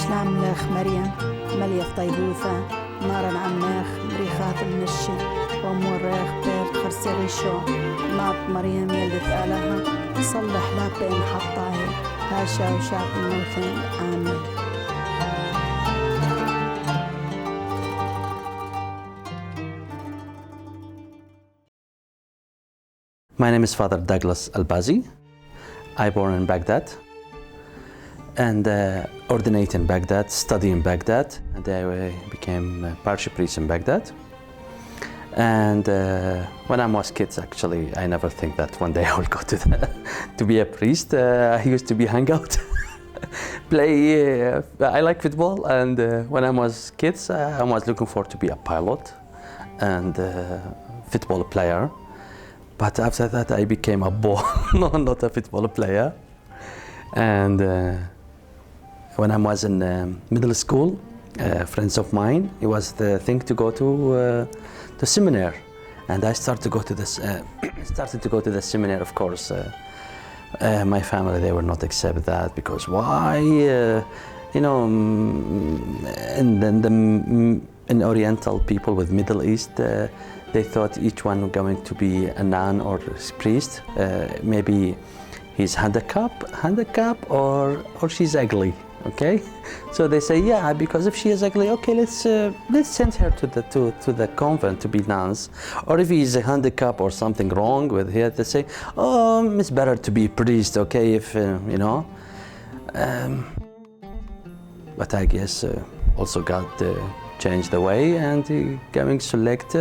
شلام لخ مريم مليف طيبوثة نارا عمناخ مريخات المنشي وموريخ بير خرسي شو ناط مريم يلدت آلها صلح لا بين حطاهي هاشا وشاق الموتين آمين. My name is Father Douglas Bazi. I born in Baghdad and ordinated in Baghdad, study in Baghdad, and I became a parish priest in Baghdad. And when I was kids, actually, I never think that one day I will go to be a priest. I used to be hang out, play. I like football, and when I was kids, I was looking forward to be a pilot and football player. But after that, I became a ball, not a football player. And when I was in middle school, friends of mine, it was the thing to go to seminary, and I started to go to this. Started to go to the seminary. Of course, my family, they were not accept that because why? In Oriental people with Middle East. They thought each one going to be a nun or a priest. Maybe he's handicapped or she's ugly. Okay, so they say yeah, because if she is ugly, okay, let's send her to the convent to be nuns. Or if he's a handicap or something wrong with her, they say, oh, it's better to be priest. Okay, if you know. But I guess also God changed the way and going to select.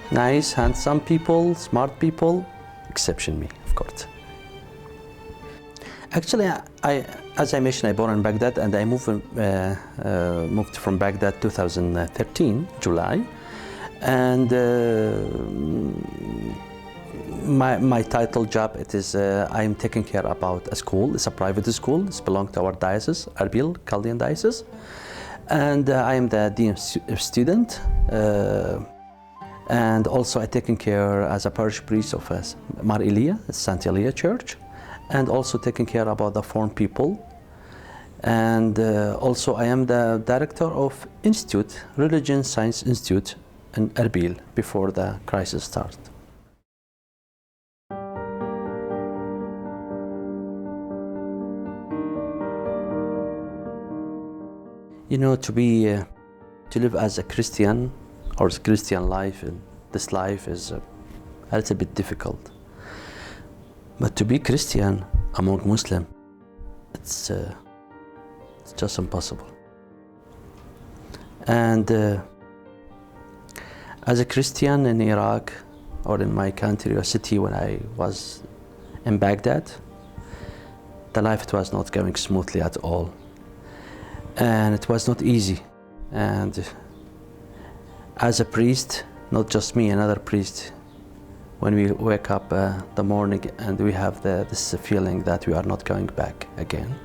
Nice, handsome people, smart people, exception me, of course. Actually, as I mentioned, I born in Baghdad and I moved from Baghdad 2013, July. And my title job, it is, I am taking care about a school. It's a private school. It's belongs to our diocese, Erbil, Chaldean diocese. And I am the dean student. And also I taking care as a parish priest of Mar Elia, Saint Elia Church, and also taking care about the foreign people. And also I am the director of Institute, Religion Science Institute in Erbil before the crisis started. You know, to live as a Christian, or Christian life, and this life is a little bit difficult. But to be Christian among Muslim, it's just impossible. And as a Christian in Iraq, or in my country or city when I was in Baghdad, the life it was not going smoothly at all. And it was not easy. And as a priest, not just me, another priest, when we wake up the morning and we have this feeling that we are not going back again.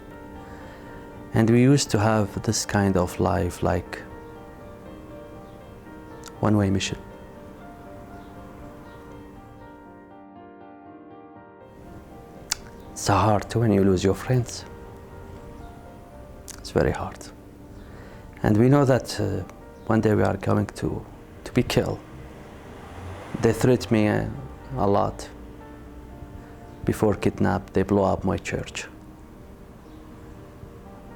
And we used to have this kind of life like one-way mission. It's hard when you lose your friends. It's very hard. And we know that one day we are going to be killed. They threatened me a lot. Before kidnap, they blow up my church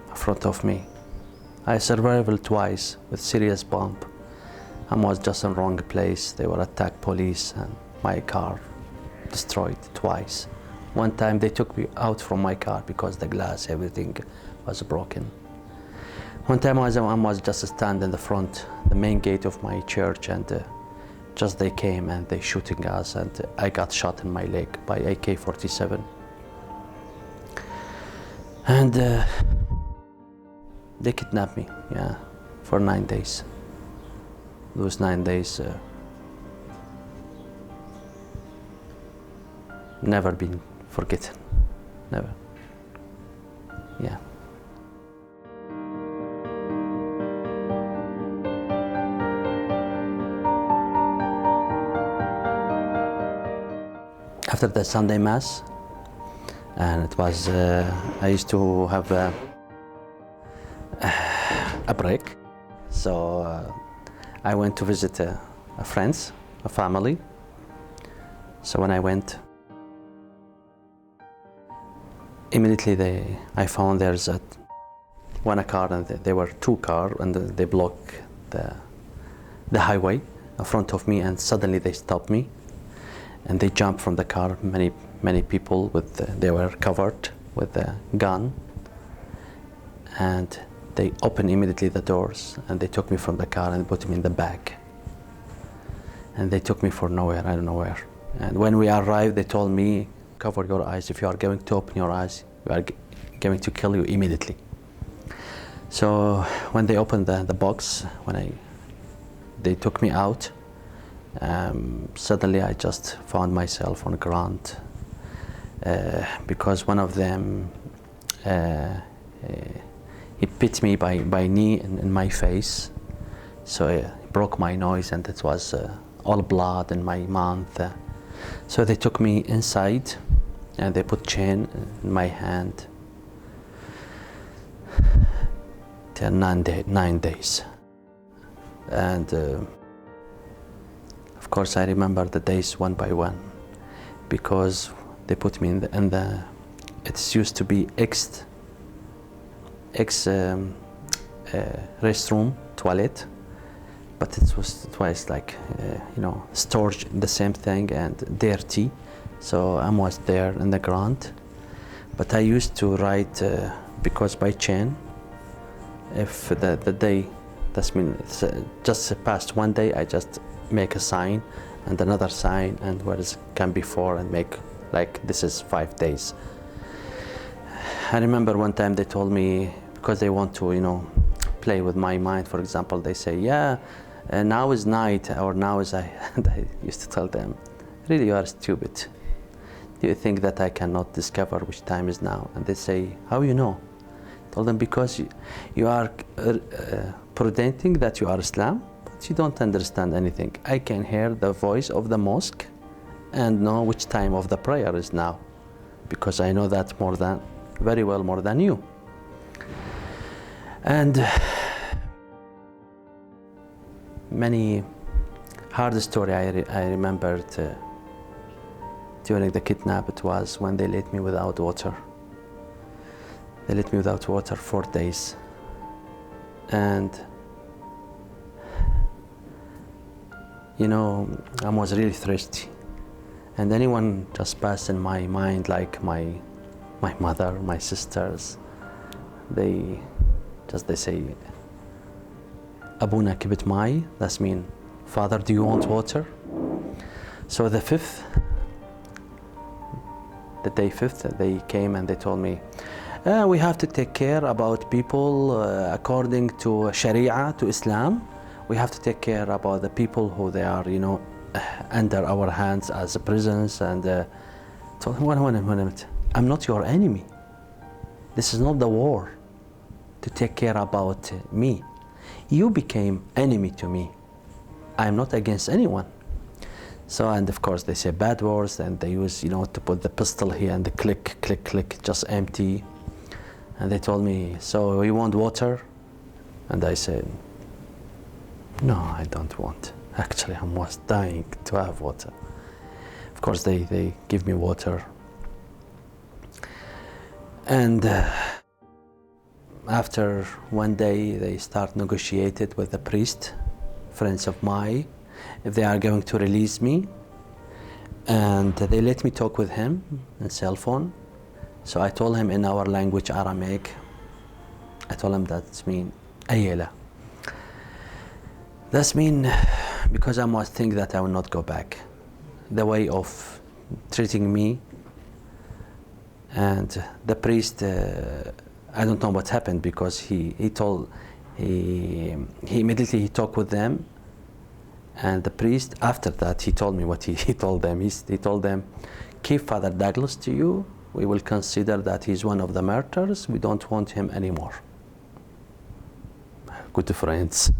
in front of me. I survived twice with serious bomb. I was just in wrong place. They were attacked police and my car destroyed twice. One time they took me out from my car because the glass, everything was broken. One time I was just standing in the front, the main gate of my church, and just they came and they shooting us, and I got shot in my leg by AK-47. And they kidnapped me, yeah, for 9 days. Those 9 days never been forgotten, never, yeah. After the Sunday Mass, and it was, I used to have a break. So I went to visit a friends, a family. So when I went, immediately I found there's one car, and there were two cars, and they blocked the highway in front of me, and suddenly they stopped me, and they jumped from the car. Many people they were covered with a gun, and they opened immediately the doors, and they took me from the car and put me in the back, and they took me for nowhere, I don't know where. And when we arrived, they told me, cover your eyes. If you are going to open your eyes, we are going to kill you immediately. So when they opened the box, they took me out, suddenly I just found myself on the ground, because one of them he bit me by knee in my face, so it broke my nose, and it was all blood in my mouth. So they took me inside, and they put chain in my hand till 9 days. And of course I remember the days one by one, because they put me in the it used to be ex restroom, toilet, but it was twice like storage, the same thing, and dirty. So I was there in the ground, but I used to write because by chain, if the day, that's mean just past one day, I just make a sign and another sign, and where it can be 4, and make like this is 5 days. I remember one time they told me, because they want to play with my mind. For example, they say, yeah, now is night, or now is I. And I used to tell them, really, you are stupid. Do you think that I cannot discover which time is now? And they say, how you know? I told them, because you are pretending that you are Islam, but you don't understand anything. I can hear the voice of the mosque and know which time of the prayer is now, because I know that very well more than you. And many hard story I remembered during the kidnap. It was when they let me without water. They let me without water 4 days, and I was really thirsty, and anyone just passed in my mind, like my mother, my sisters, they say, Abuna kibit mai, that's mean, Father, do you want water? So the day 5th, they came and they told me, we have to take care about people according to Sharia, to Islam. We have to take care about the people who they are, under our hands as prisons. And told him, one minute, I'm not your enemy. This is not the war to take care about me. You became enemy to me. I'm not against anyone. So, and of course they say bad words, and they use, to put the pistol here and the click, click, click, just empty. And they told me, so you want water? And I said, no, I don't want. Actually, I was dying to have water. Of course, they give me water. And after one day, they start negotiated with the priest, friends of mine, if they are going to release me. And they let me talk with him on cell phone. So I told him in our language, Aramaic, I told him that's mean ayela. That's mean because I must think that I will not go back. The way of treating me, and the priest, I don't know what happened, because he immediately talked with them, and the priest after that he told me what he told them. He told them, keep Father Douglas to you. We will consider that he's one of the martyrs. We don't want him anymore. Good friends.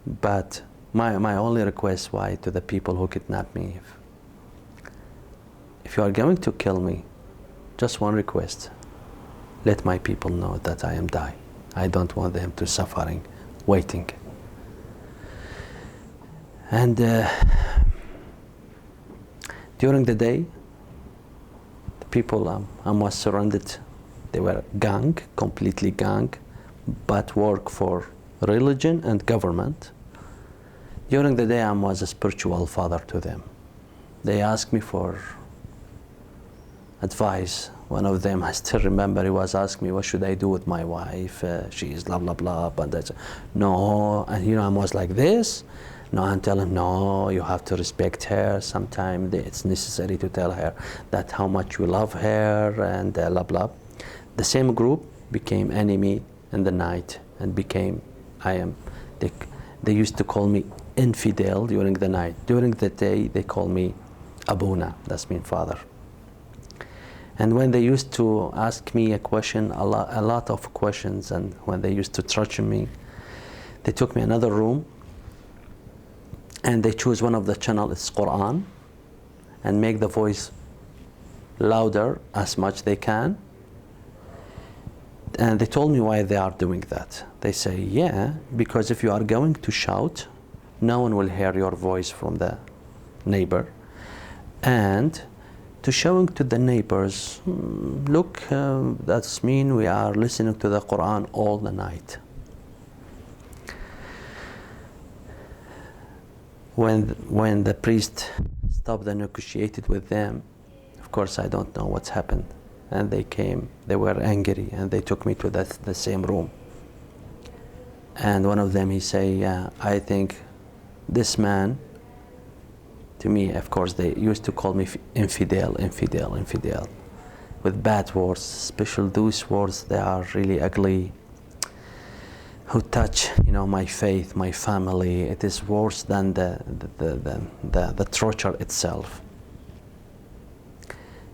But my only request to the people who kidnapped me, if you are going to kill me, just one request. let my people know that I am dying. I don't want them to suffering, waiting. And during the day, the people was surrounded. They were gang, completely gang, but work for religion and government. During the day, I was a spiritual father to them. They asked me for advice. One of them, I still remember, he was asking me, what should I do with my wife? She is blah, blah, blah. But I said, no. And I was like this. No, I'm telling, no, you have to respect her. Sometimes it's necessary to tell her that how much you love her and blah, blah. The same group became enemy in the night and became, they used to call me infidel during the night. During the day, they call me Abuna, that's mean father. And when they used to ask me a question, a lot of questions, and when they used to touch me, they took me another room and they choose one of the channel, it's Quran, and make the voice louder as much they can. And they told me why they are doing that. They say, yeah, because if you are going to shout, no one will hear your voice from the neighbor. And to showing to the neighbors, look, that's mean we are listening to the Quran all the night. When the priest stopped and negotiated with them, of course I don't know what's happened. And they came, they were angry, and they took me to the same room. And one of them, he say, I think this man, to me, of course, they used to call me infidel, infidel, infidel, with bad words, especially those words, they are really ugly, who touch, my faith, my family. It is worse than the torture itself.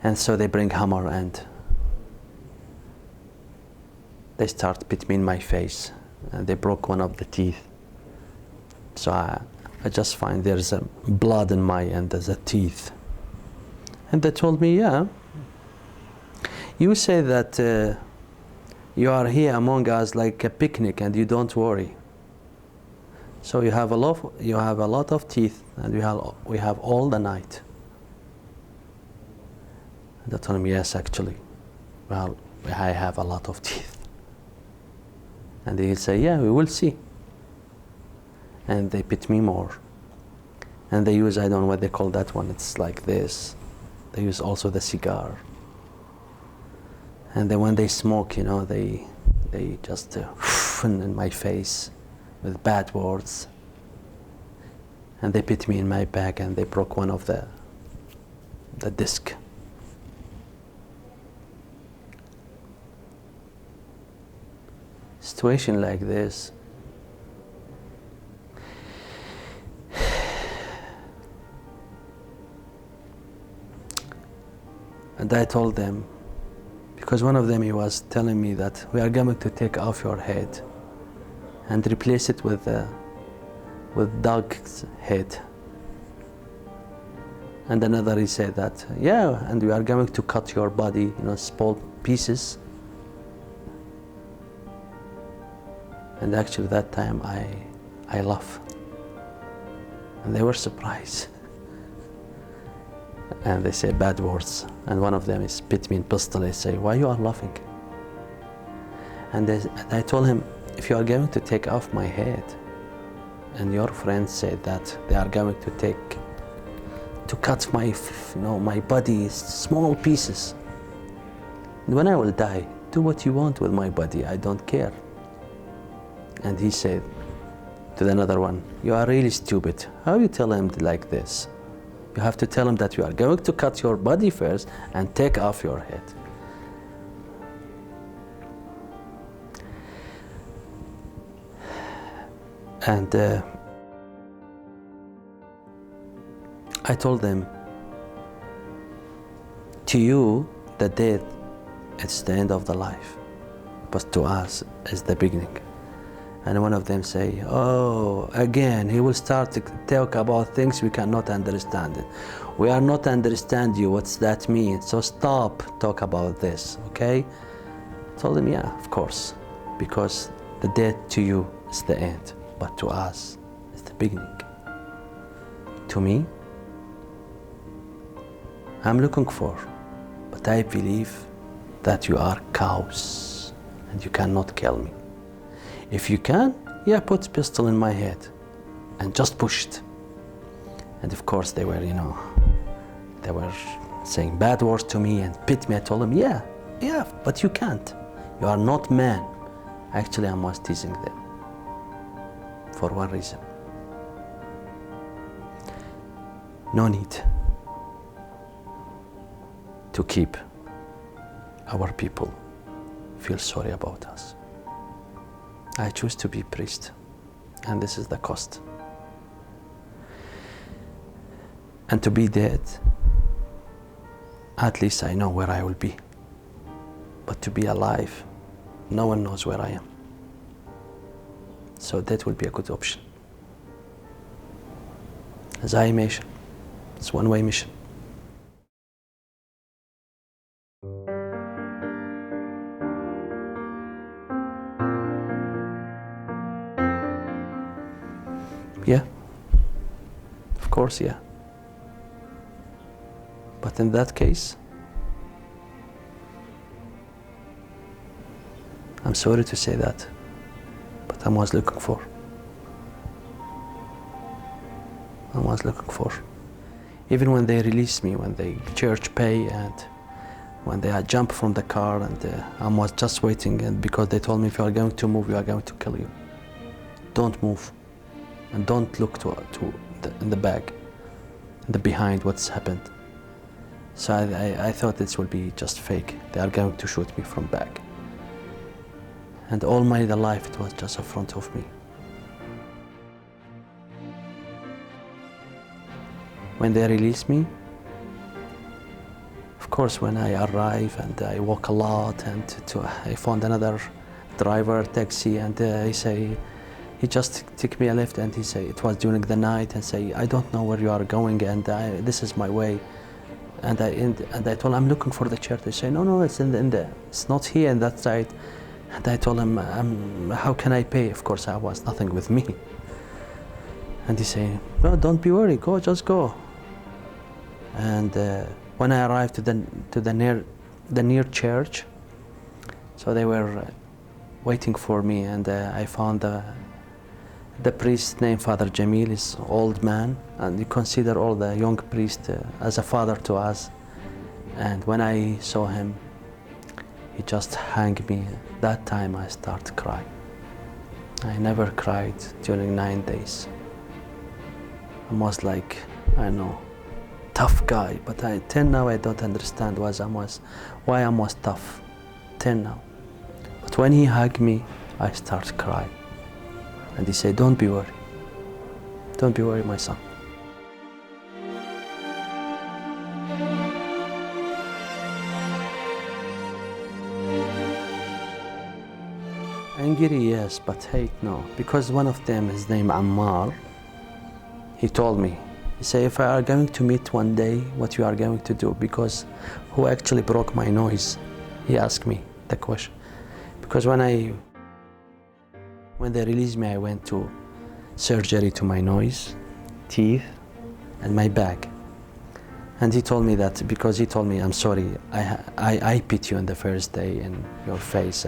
And so they bring hammer and they start between my face, and they broke one of the teeth. So I just find there's a blood in my end, there's a teeth. And they told me, yeah, you say that you are here among us like a picnic and you don't worry. So you have a lot of teeth, and we have all the night. And they told me, yes, actually, well, I have a lot of teeth. And they say, yeah, we will see. And they pit me more. And they use, I don't know what they call that one, it's like this. They use also the cigar. And then when they smoke, they just in my face with bad words. And they pit me in my back, and they broke one of the disc. Situation like this, and I told them, because one of them, he was telling me that we are going to take off your head and replace it with dog's head. And another, he said that, yeah, and we are going to cut your body, small pieces. And actually that time I laughed. And they were surprised. And they say bad words. And one of them is spit me in pistol. They say, why you are laughing? And I told him, if you are going to take off my head, and your friends said that they are going to cut my body small pieces. And when I will die, do what you want with my body, I don't care. And he said to the another one, you are really stupid. How you tell him like this? You have to tell him that you are going to cut your body first and take off your head. And I told them, to you, the death, it's the end of the life, but to us, it's the beginning. And one of them say, oh, again, he will start to talk about things we cannot understand it. We are not understand you, what's that mean? So stop talk about this, okay? Told him, yeah, of course, because the death to you is the end, but to us it's the beginning. To me, I'm looking for, but I believe that you are cows and you cannot kill me. If you can, yeah, put a pistol in my head and just push it. And of course they were, they were saying bad words to me and pit me. I told them, yeah, but you can't. You are not man. Actually, I was teasing them for one reason. No need to keep our people feel sorry about us. I choose to be priest, and this is the cost. And to be dead, at least I know where I will be. But to be alive, no one knows where I am. So that will be a good option. As I mission, it's one-way mission. Yeah, of course, yeah. But in that case, I'm sorry to say that, but I was looking for. Even when they released me, when the church pay and when they jump from the car, and I was just waiting, and because they told me, if you are going to move, we are going to kill you. Don't move, and don't look in the back, in the behind what's happened. So I thought this will be just fake. They are going to shoot me from back. And all my life it was just in front of me. When they released me, of course, when I arrive and I walk a lot, and I found another driver, taxi, and he just took me a lift, and he said it was during the night, and say, I don't know where you are going, and this is my way. And I told him, I'm looking for the church. They say, no, it's it's not here on that side. And I told him, how can I pay? Of course, I was nothing with me. And he said, no, don't be worried, just go. And when I arrived to the near church, so they were waiting for me, and I found the priest named Father Jamil. Is old man, and you consider all the young priest as a father to us. And when I saw him, he just hung me. That time I started crying. I never cried during 9 days. I was like, I know, tough guy, but till now I don't understand why I was tough, till now. But when he hugged me, I started crying. And he said, don't be worried, my son. Angry, yes, but hate, no. Because one of them, his name Ammar, he told me, he said, if I are going to meet one day, what you are going to do? Because who actually broke my nose? He asked me the question. Because when they released me, I went to surgery to my nose, teeth, and my back. And he told me that, because he told me, I'm sorry, I pit you on the first day in your face.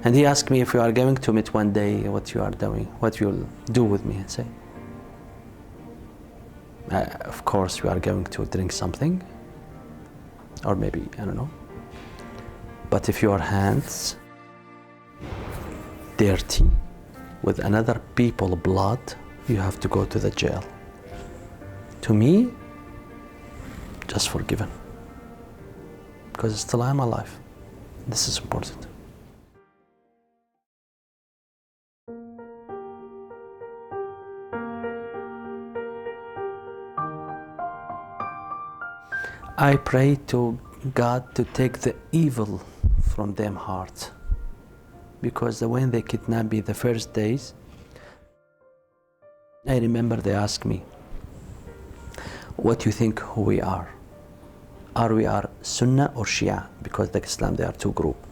And he asked me, if you are going to meet one day, what you are doing, what you'll do with me. I say, of course, we are going to drink something, or maybe, I don't know. But if your hands dirty with another people's blood, you have to go to the jail. To me, just forgiven, because still I'm alive. This is important. I pray to God to take the evil from them heart, because when they kidnapped me the first days, I remember they asked me, what do you think who we are? Are we Sunnah or Shia? Because the Islam, they are two groups.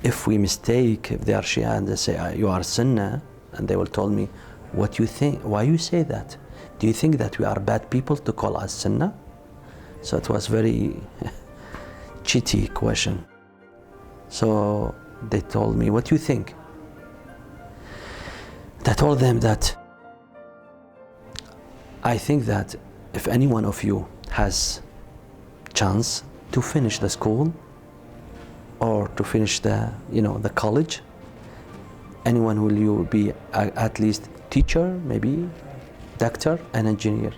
if we mistake, if they are Shia and they say, you are Sunnah, and they will tell me, what you think, why you say that? Do you think that we are bad people to call us Sunnah? So it was very cheaty question. So they told me, what do you think? I told them that I think that if any one of you has chance to finish the school or to finish the college, anyone will you be at least teacher, maybe doctor and engineer.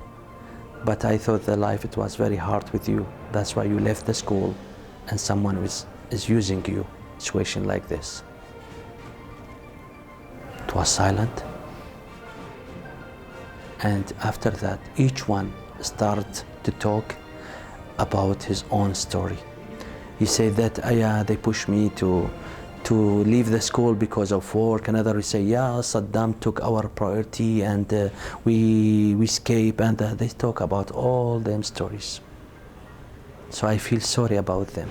But I thought the life, it was very hard with you. That's why you left the school and someone is using you, situation like this. It was silent. And after that, each one started to talk about his own story. He said that, yeah, they pushed me to leave the school because of work. Another will say, yeah, Saddam took our priority and we escaped. And they talk about all them stories. So I feel sorry about them.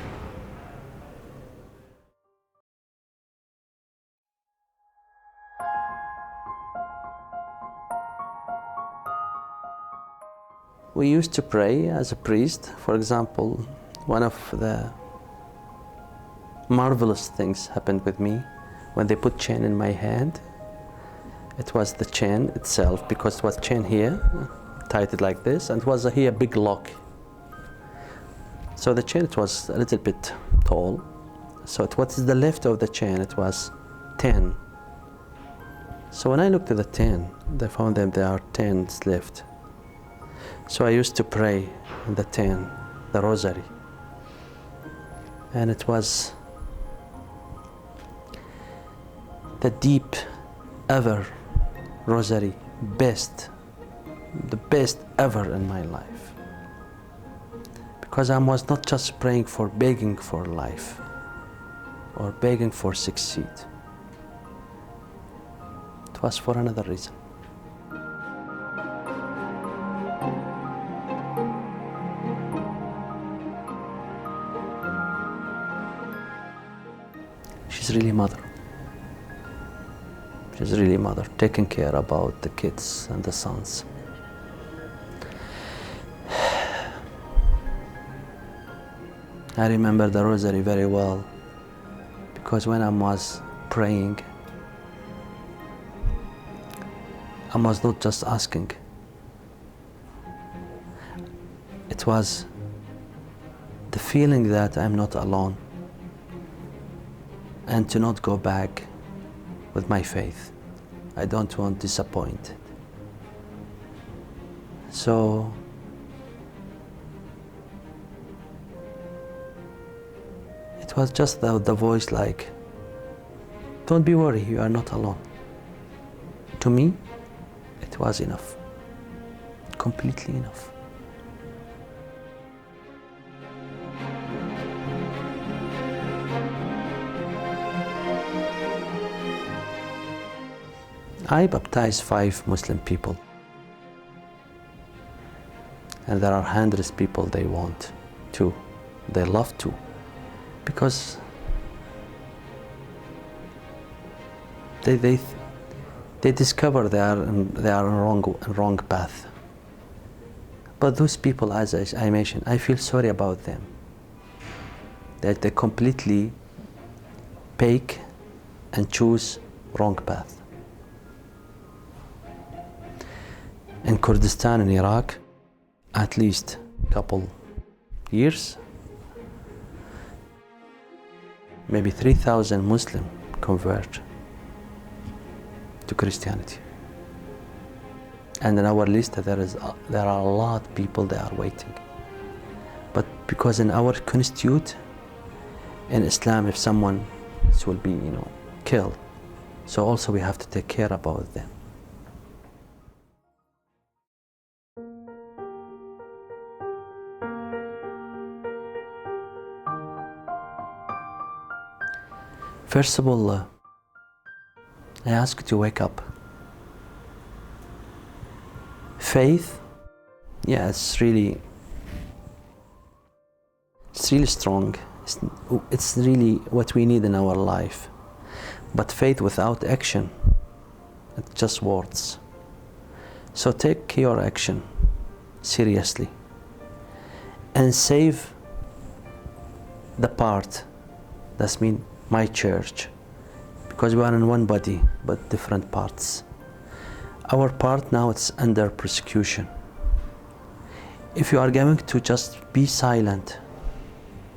We used to pray as a priest. For example, one of the marvelous things happened with me when they put chain in my hand. It was the chain itself, because it was chain here, tied it like this, and it was here a big lock. So the chain, it was a little bit tall. So what is the left of the chain? It was 10. So when I looked at the 10, I found that there are 10 left. So I used to pray in the 10, the rosary. And it was the deep ever rosary, the best ever in my life. Because I was not just praying for begging for life or begging for succeed. It was for another reason. She's really mother. She's really mother, taking care about the kids and the sons. I remember the rosary very well, because when I was praying, I was not just asking. It was the feeling that I'm not alone, and to not go back with my faith. I don't want to disappoint. So it was just the voice like, don't be worried, you are not alone. To me, it was enough, completely enough. I baptized 5 Muslim people, and there are hundreds of people they want to, they love to, because they discover they are on wrong path. But those people, as I mentioned, I feel sorry about them, that they completely pick and choose wrong path. In Kurdistan in Iraq, at least a couple years, maybe 3,000 Muslims convert to Christianity. And in our list there are a lot of people that are waiting. But because in our constitute in Islam, if someone will be killed, so also we have to take care about them. First of all, I ask you to wake up. Faith, yeah, it's really strong, It's really what we need in our life. But faith without action, it's just words. So take your action seriously and save the part, that's mean my church, because we are in one body but different parts. Our part now, it's under persecution. If you are going to just be silent,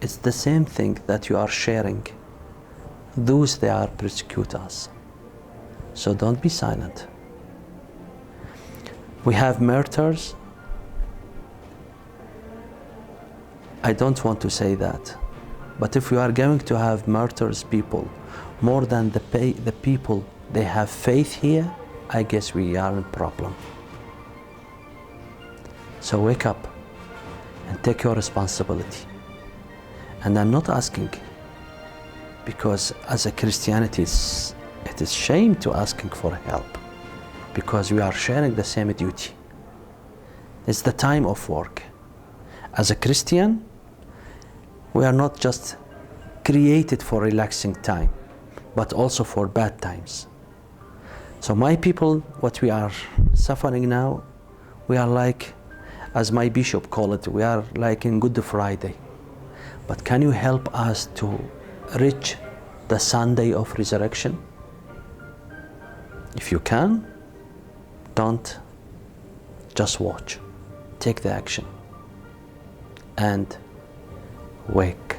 it's the same thing that you are sharing. Those they are persecute us. So don't be silent. We have murderers. I don't want to say that, but if we are going to have murderous people more than the people they have faith here, I guess we are in problem. So wake up and take your responsibility. And I'm not asking, because as a Christianity, it is shame to asking for help, because we are sharing the same duty. It's the time of work. As a Christian, we are not just created for relaxing time, but also for bad times. So my people, what we are suffering now, we are like, as my bishop called it, we are like in Good Friday. But can you help us to reach the Sunday of resurrection? If you can, don't just watch. Take the action and wake